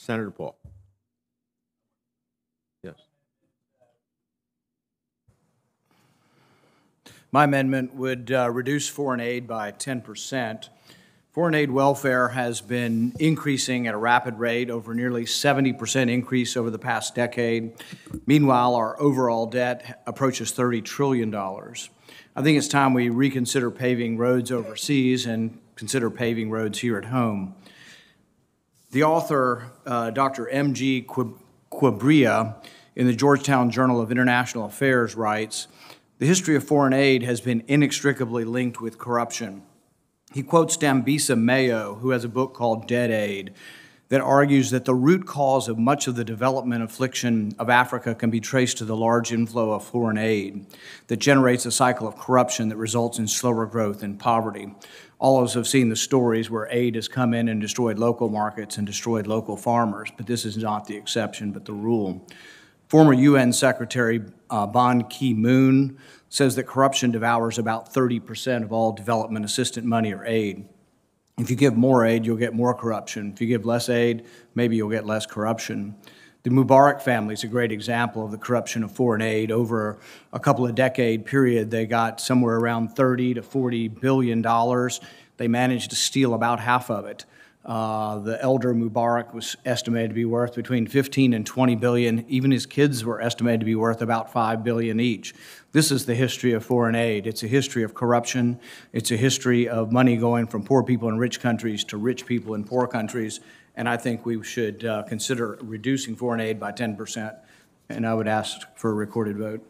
Senator Paul. Yes. My amendment would reduce foreign aid by 10%. Foreign aid welfare has been increasing at a rapid rate, over nearly 70% increase over the past decade. Meanwhile, our overall debt approaches $30 trillion. I think it's time we reconsider paving roads overseas and consider paving roads here at home. The author, Dr. M.G. Quibria, in the Georgetown Journal of International Affairs writes, "The history of foreign aid has been inextricably linked with corruption." He quotes Dambisa Mayo, who has a book called Dead Aid, that argues that the root cause of much of the development affliction of Africa can be traced to the large inflow of foreign aid that generates a cycle of corruption that results in slower growth and poverty. All of us have seen the stories where aid has come in and destroyed local markets and destroyed local farmers, but this is not the exception but the rule. Former UN Secretary Ban Ki-moon says that corruption devours about 30% of all development assistance money or aid. If you give more aid, you'll get more corruption. If you give less aid, maybe you'll get less corruption. The Mubarak family is a great example of the corruption of foreign aid. Over a couple of decade period, they got somewhere around $30 to $40 billion. They managed to steal about half of it. The elder Mubarak was estimated to be worth between 15 and 20 billion. Even his kids were estimated to be worth about 5 billion each. This is the history of foreign aid. It's a history of corruption. It's a history of money going from poor people in rich countries to rich people in poor countries. And I think we should consider reducing foreign aid by 10%. And I would ask for a recorded vote.